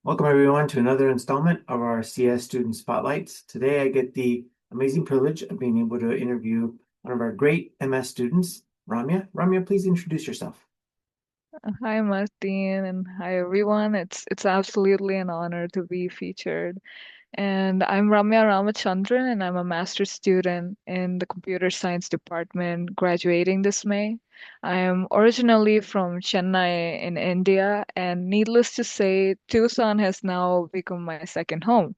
Welcome everyone to another installment of our CS Student Spotlights. Today I get the amazing privilege of being able to interview one of our great MS students, Ramya. Ramya, please introduce yourself. Hi, Martin, and hi, everyone. It's absolutely an honor to be featured. And I'm Ramya Ramachandran, and I'm a master's student in the computer science department, graduating this May. I am originally from Chennai in India, and needless to say, Tucson has now become my second home.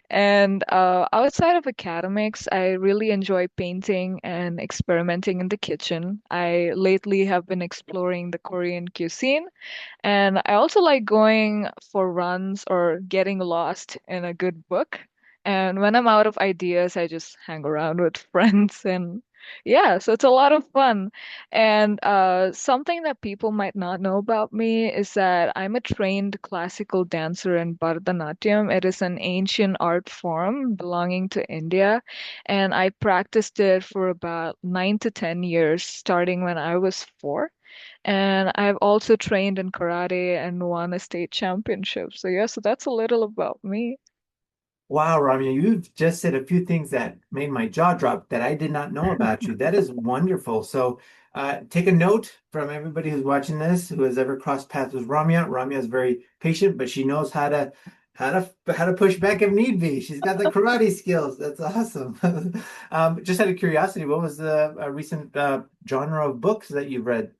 And outside of academics, I really enjoy painting and experimenting in the kitchen. I lately have been exploring the Korean cuisine, and I also like going for runs or getting lost in a good book. And when I'm out of ideas, I just hang around with friends and yeah, so it's a lot of fun. And something that people might not know about me is that I'm a trained classical dancer in Bharatanatyam. It is an ancient art form belonging to India, and I practiced it for about 9 to 10 years, starting when I was 4. And I've also trained in karate and won a state championship. So yeah, so that's a little about me. Wow, Ramya, you've just said a few things that made my jaw drop that I did not know about you. That is wonderful. So take a note from everybody who's watching this, who has ever crossed paths with Ramya. Ramya is very patient, but she knows how to push back if need be. She's got the karate skills. That's awesome. Just out of curiosity, what was the recent genre of books that you've read?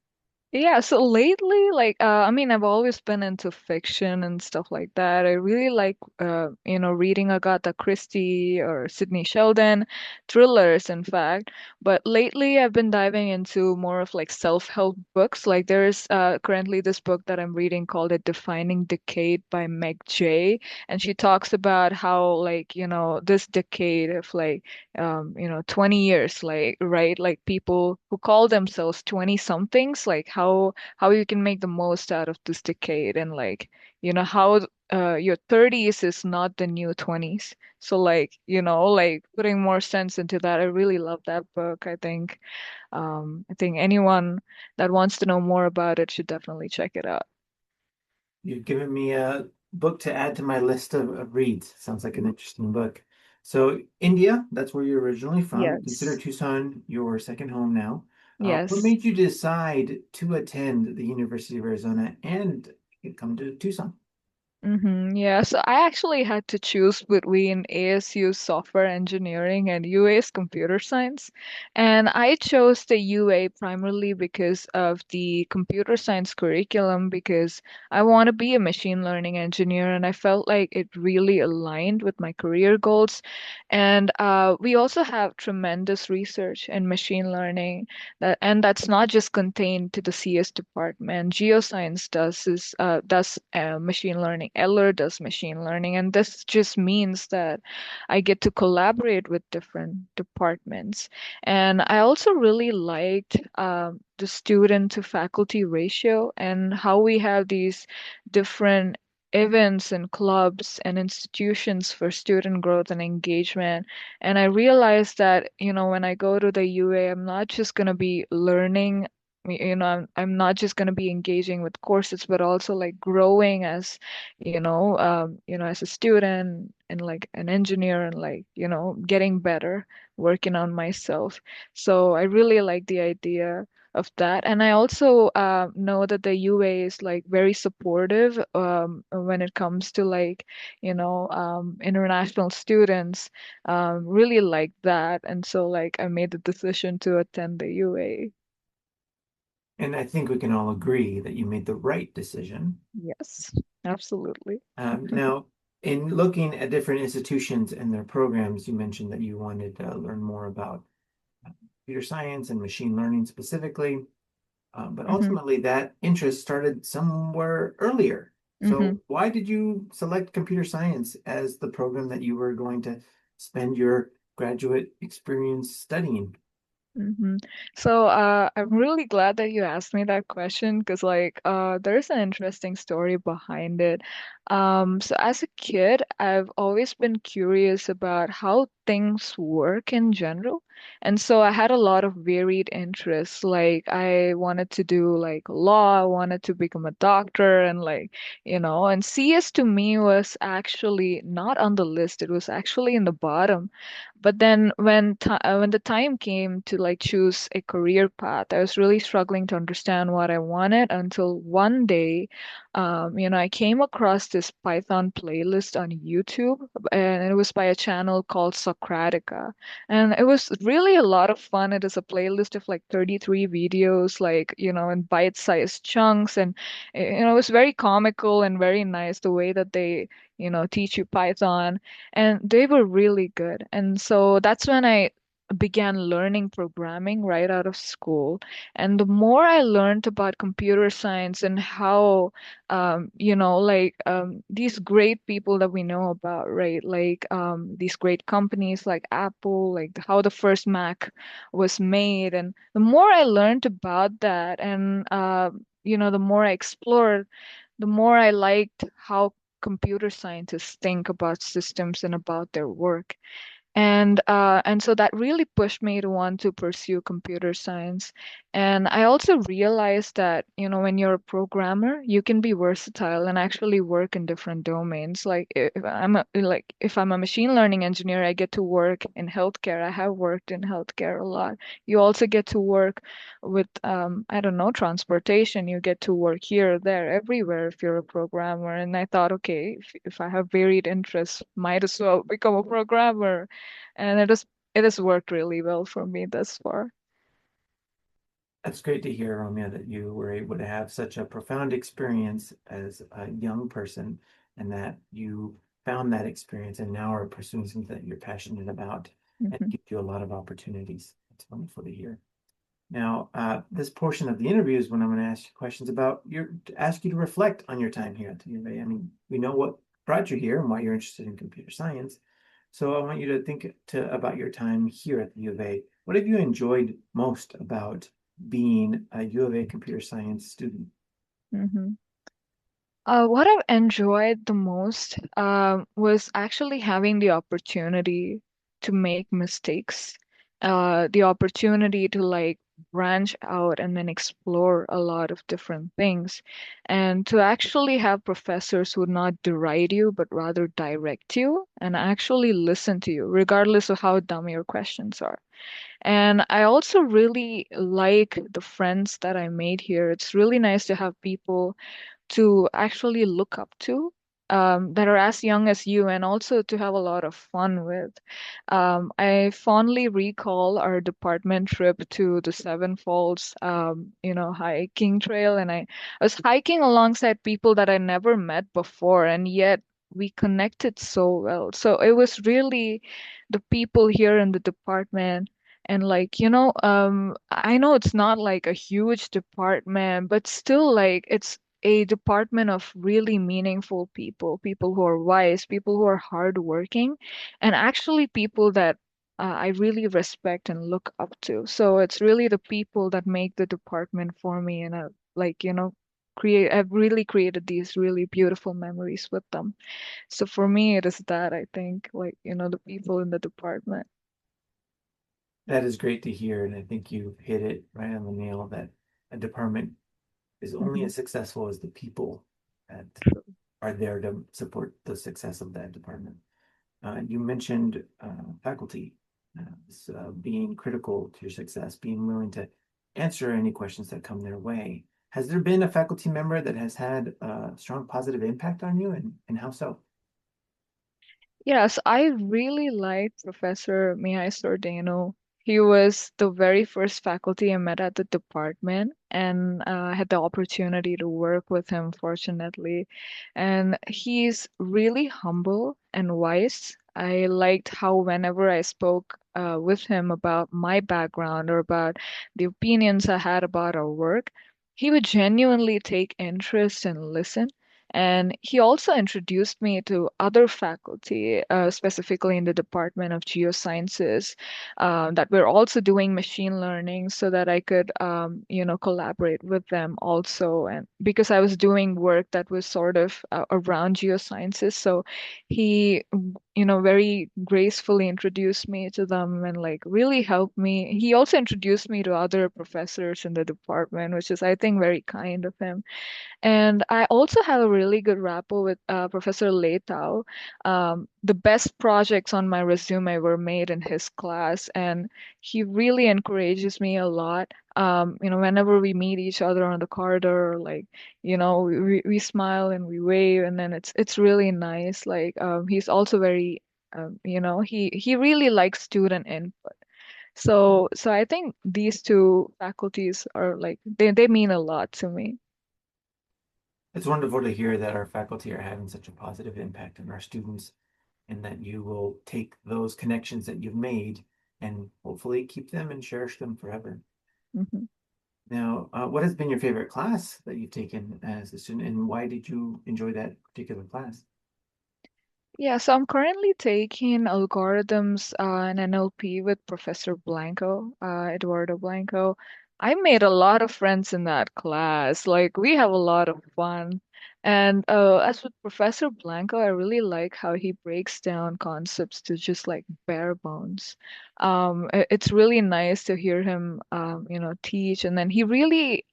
Yeah, so lately, I mean, I've always been into fiction and stuff like that. I really like, reading Agatha Christie or Sidney Sheldon, thrillers, in fact. But lately, I've been diving into more of like self-help books. Like there's currently this book that I'm reading called A Defining Decade by Meg Jay, and she talks about how this decade of 20 years, like, right? Like people who call themselves 20 somethings, like how you can make the most out of this decade and how your 30s is not the new 20s. So like putting more sense into that. I really love that book. I think anyone that wants to know more about it should definitely check it out. You've given me a book to add to my list of reads. Sounds like an interesting book. So, India, that's where you're originally from. You consider Yes. Tucson your second home now. What Yes. made you decide to attend the University of Arizona and come to Tucson? Yeah, so I actually had to choose between ASU's software engineering and UA's computer science. And I chose the UA primarily because of the computer science curriculum, because I want to be a machine learning engineer and I felt like it really aligned with my career goals. And we also have tremendous research in machine learning and that's not just contained to the CS department. Geoscience does machine learning. Eller does machine learning, and this just means that I get to collaborate with different departments. And I also really liked the student to faculty ratio and how we have these different events and clubs and institutions for student growth and engagement. And I realized that, when I go to the UA, I'm not just going to be learning, I'm not just going to be engaging with courses, but also like growing as, as a student and like an engineer and getting better, working on myself. So I really like the idea of that. And I also know that the UA is like very supportive when it comes to international students really like that. And so like I made the decision to attend the UA. And I think we can all agree that you made the right decision. Yes, absolutely. Now, in looking at different institutions and their programs, you mentioned that you wanted to learn more about computer science and machine learning specifically. But hmm ultimately, that interest started somewhere earlier. hmm So, why did you select computer science as the program that you were going to spend your graduate experience studying? hmm So I'm really glad that you asked me that question because there's an interesting story behind it. So as a kid, I've always been curious about how things work in general. And so I had a lot of varied interests. Like I wanted to do like law, I wanted to become a doctor and and CS to me was actually not on the list. It was actually in the bottom. But then when the time came to like choose a career path, I was really struggling to understand what I wanted until one day, I came across this Python playlist on YouTube, and it was by a channel called Socratica. And it was really a lot of fun. It is a playlist of like 33 videos, like, in bite-sized chunks. And, it was very comical and very nice the way that they, teach you Python. And they were really good. And so that's when I began learning programming right out of school. And the more I learned about computer science and how these great people that we know about, right? Like these great companies like Apple, like how the first Mac was made. And the more I learned about that and, the more I explored, the more I liked how computer scientists think about systems and about their work. And so that really pushed me to want to pursue computer science. And I also realized that, when you're a programmer, you can be versatile and actually work in different domains. Like if I'm a machine learning engineer, I get to work in healthcare. I have worked in healthcare a lot. You also get to work with I don't know, transportation. You get to work here, there, everywhere if you're a programmer. And I thought, okay, if I have varied interests, might as well become a programmer, and it has worked really well for me thus far. That's great to hear, Romeo, that you were able to have such a profound experience as a young person and that you found that experience and now are pursuing something that you're passionate about and Hmm. gives you a lot of opportunities. It's wonderful to hear. Now, this portion of the interview is when I'm going to ask you questions about to ask you to reflect on your time here at the U of A. I mean, we know what brought you here and why you're interested in computer science. So I want you to think about your time here at the U of A. What have you enjoyed most about being a U of A computer science student? Hmm. What I've enjoyed the most was actually having the opportunity to make mistakes, the opportunity to like branch out and then explore a lot of different things, and to actually have professors who would not deride you, but rather direct you and actually listen to you, regardless of how dumb your questions are. And I also really like the friends that I made here. It's really nice to have people to actually look up to, that are as young as you and also to have a lot of fun with. I fondly recall our department trip to the Seven Falls, hiking trail, and I was hiking alongside people that I never met before, and yet we connected so well. So it was really the people here in the department. And I know it's not like a huge department, but still like it's a department of really meaningful people, people who are wise, people who are hardworking, and actually people that I really respect and look up to. So it's really the people that make the department for me, and I've really created these really beautiful memories with them. So for me, it is that I think, the people in the department. That is great to hear, and I think you hit it right on the nail that a department is only Hmm. as successful as the people that are there to support the success of that department. You mentioned faculty being critical to your success, being willing to answer any questions that come their way. Has there been a faculty member that has had a strong positive impact on you, and how so? Yes, I really liked Professor Mihai Sordano. He was the very first faculty I met at the department, and I had the opportunity to work with him, fortunately. And he's really humble and wise. I liked how whenever I spoke with him about my background or about the opinions I had about our work, he would genuinely take interest and listen. And he also introduced me to other faculty, specifically in the Department of Geosciences, that were also doing machine learning so that I could, collaborate with them also. And because I was doing work that was sort of around geosciences, so he, very gracefully introduced me to them and like really helped me. He also introduced me to other professors in the department, which is, I think, very kind of him. And I also have a really good rapport with Professor Leitao. The best projects on my resume were made in his class, and he really encourages me a lot. Whenever we meet each other on the corridor, like, we smile and we wave, and then it's really nice. Like, he's also very, he really likes student input. So I think these two faculties are like they mean a lot to me. It's wonderful to hear that our faculty are having such a positive impact on our students and that you will take those connections that you've made and hopefully keep them and cherish them forever. Mhm. Now, what has been your favorite class that you've taken as a student, and why did you enjoy that particular class? Yeah, so I'm currently taking algorithms and NLP with Professor Blanco, Eduardo Blanco. I made a lot of friends in that class. Like, we have a lot of fun. And as with Professor Blanco, I really like how he breaks down concepts to just like bare bones. It's really nice to hear him, teach. And then he really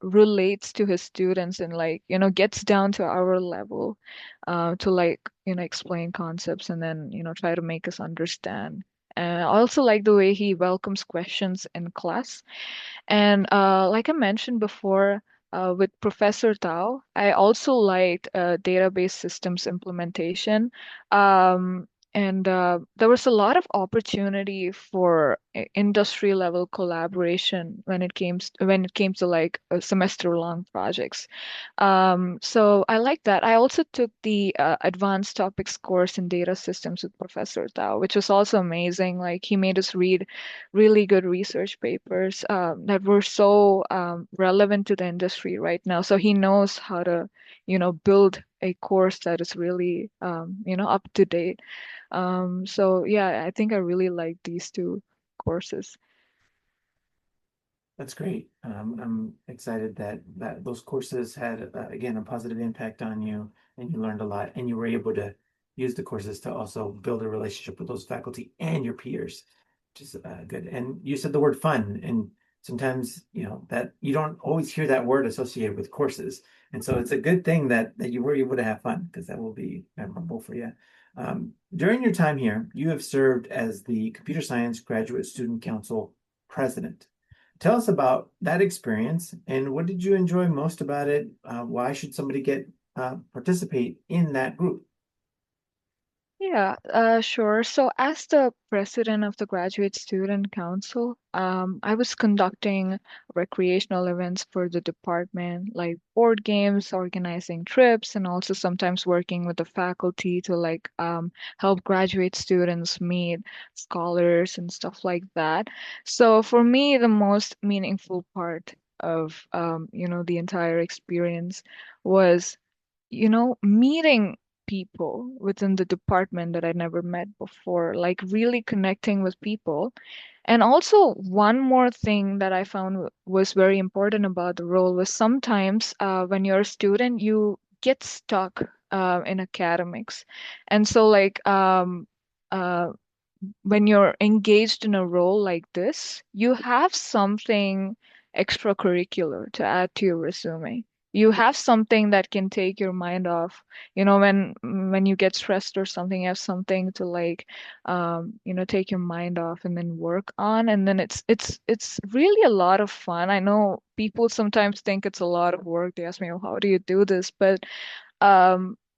relates to his students and like, gets down to our level to like explain concepts and then try to make us understand. And I also like the way he welcomes questions in class. And like I mentioned before, with Professor Tao, I also liked database systems implementation. And there was a lot of opportunity for industry level collaboration when it came to like semester long projects. So I like that. I also took the advanced topics course in data systems with Professor Tao, which was also amazing. Like he made us read really good research papers that were so relevant to the industry right now. So he knows how to, build a course that is really, up to date. So yeah, I think I really like these two courses. That's great. I'm excited that those courses had again a positive impact on you, and you learned a lot, and you were able to use the courses to also build a relationship with those faculty and your peers, which is good. And you said the word fun, and sometimes that you don't always hear that word associated with courses, and so it's a good thing that you were able to have fun because that will be memorable for you. During your time here, you have served as the Computer Science Graduate Student Council president. Tell us about that experience and what did you enjoy most about it? Why should somebody get participate in that group? Yeah, sure. So, as the president of the Graduate Student Council, I was conducting recreational events for the department, like board games, organizing trips, and also sometimes working with the faculty to like help graduate students meet scholars and stuff like that. So, for me, the most meaningful part of the entire experience was meeting people within the department that I never met before, like really connecting with people. And also, one more thing that I found was very important about the role was sometimes when you're a student, you get stuck in academics. And so, like, uh, when you're engaged in a role like this, you have something extracurricular to add to your resume. You have something that can take your mind off. When you get stressed or something, you have something to like, take your mind off and then work on. And then it's really a lot of fun. I know people sometimes think it's a lot of work. They ask me, "Oh, how do you do this?" But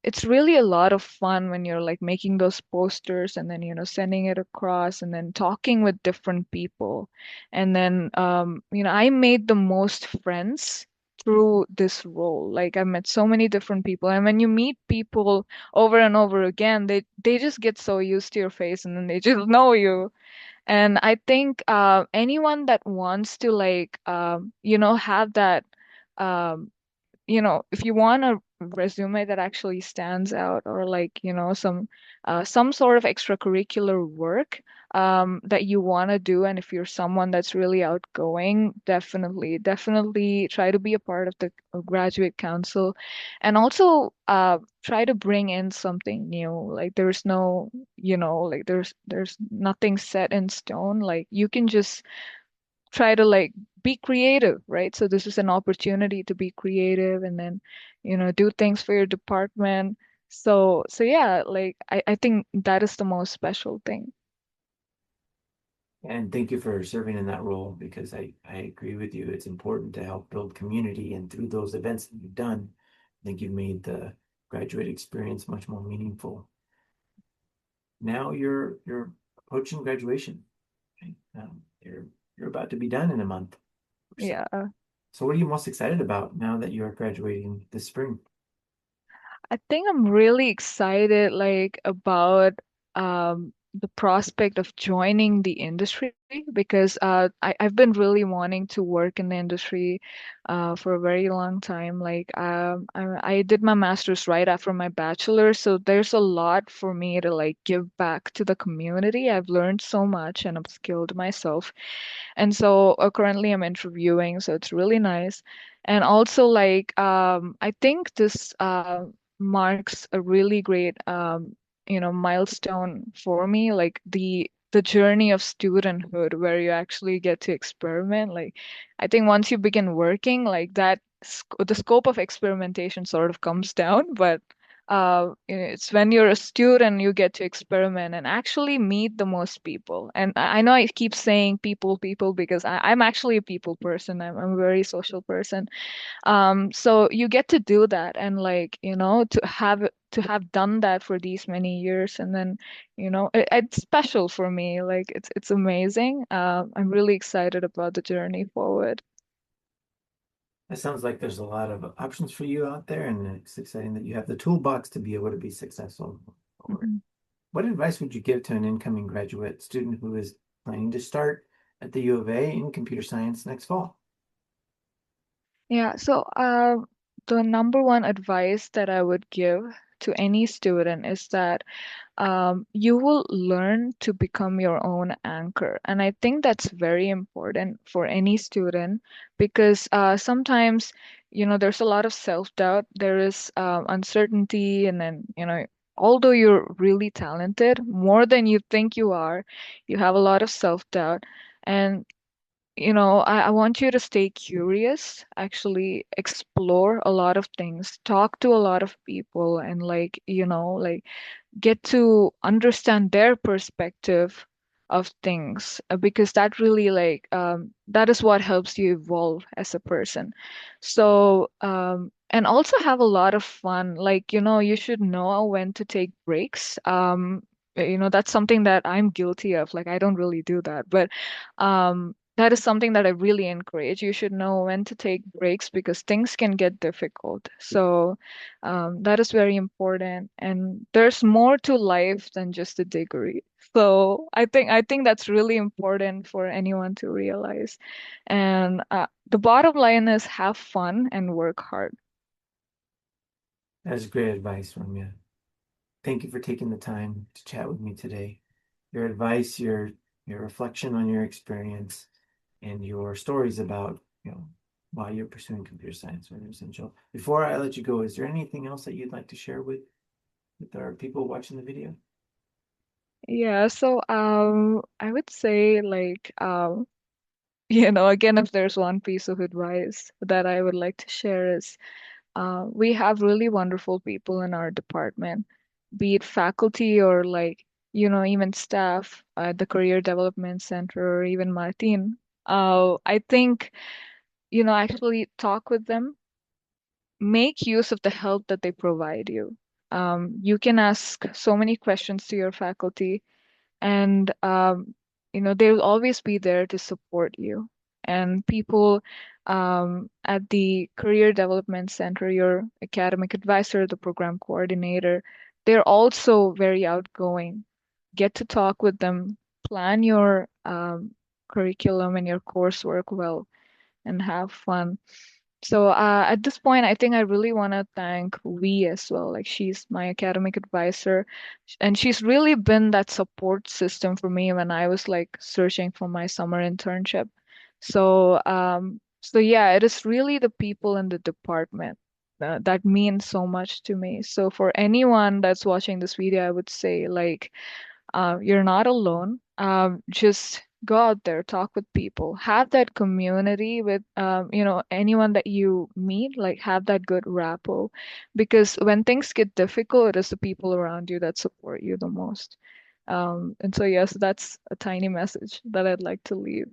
it's really a lot of fun when you're like making those posters and then sending it across and then talking with different people. And then I made the most friends through this role. Like I met so many different people, and when you meet people over and over again, they just get so used to your face and then they just know you. And I think anyone that wants to like have that um if you want to resume that actually stands out, or like, some sort of extracurricular work that you want to do. And if you're someone that's really outgoing, definitely try to be a part of the graduate council, and also try to bring in something new. Like there's no, like there's nothing set in stone. Like you can just try to like be creative, right? So this is an opportunity to be creative, and then, do things for your department. So yeah, like I think that is the most special thing. And thank you for serving in that role because I agree with you. It's important to help build community. And through those events that you've done, I think you've made the graduate experience much more meaningful. Now you're approaching graduation. Right? You're about to be done in a month or so. Yeah. So what are you most excited about now that you are graduating this spring? I think I'm really excited like about the prospect of joining the industry, because I've been really wanting to work in the industry for a very long time. Like I did my master's right after my bachelor, so there's a lot for me to like give back to the community. I've learned so much and upskilled myself. And so currently I'm interviewing, so it's really nice. And also like I think this marks a really great milestone for me, like the journey of studenthood where you actually get to experiment. Like I think once you begin working, like the scope of experimentation sort of comes down, but it's when you're a student you get to experiment and actually meet the most people. And I know I keep saying people, people, because I'm actually a people person. I'm a very social person. So you get to do that, and like, to have done that for these many years, and then, it's special for me. Like it's amazing. I'm really excited about the journey forward. It sounds like there's a lot of options for you out there, and it's exciting that you have the toolbox to be able to be successful forward. Mhm. What advice would you give to an incoming graduate student who is planning to start at the U of A in computer science next fall? Yeah, so the number one advice that I would give to any student is that you will learn to become your own anchor. And I think that's very important for any student, because sometimes, there's a lot of self-doubt, there is uncertainty, and then, although you're really talented, more than you think you are, you have a lot of self-doubt. And I want you to stay curious, actually explore a lot of things, talk to a lot of people, and like, like get to understand their perspective of things, because that really like that is what helps you evolve as a person. So and also have a lot of fun. Like, you should know when to take breaks. That's something that I'm guilty of. Like I don't really do that, but that is something that I really encourage. You should know when to take breaks because things can get difficult. So that is very important. And there's more to life than just a degree. So I think that's really important for anyone to realize. And the bottom line is have fun and work hard. That is great advice, Ramya. Thank you for taking the time to chat with me today. Your advice, your reflection on your experience, and your stories about, why you're pursuing computer science are essential. Before I let you go, is there anything else that you'd like to share with our people watching the video? Yeah, so I would say like again, if there's one piece of advice that I would like to share is we have really wonderful people in our department, be it faculty or like, even staff at the Career Development Center, or even Martin. I think, actually talk with them, make use of the help that they provide you. You can ask so many questions to your faculty, and they'll always be there to support you. And people at the Career Development Center, your academic advisor, the program coordinator, they're also very outgoing. Get to talk with them, plan your curriculum and your coursework well, and have fun. So at this point, I think I really want to thank Wee as well. Like she's my academic advisor, and she's really been that support system for me when I was like searching for my summer internship. So yeah, it is really the people in the department that mean so much to me. So for anyone that's watching this video, I would say like you're not alone. Just go out there, talk with people, have that community with, anyone that you meet, like have that good rapport. Because when things get difficult, it is the people around you that support you the most. And so, yes, that's a tiny message that I'd like to leave.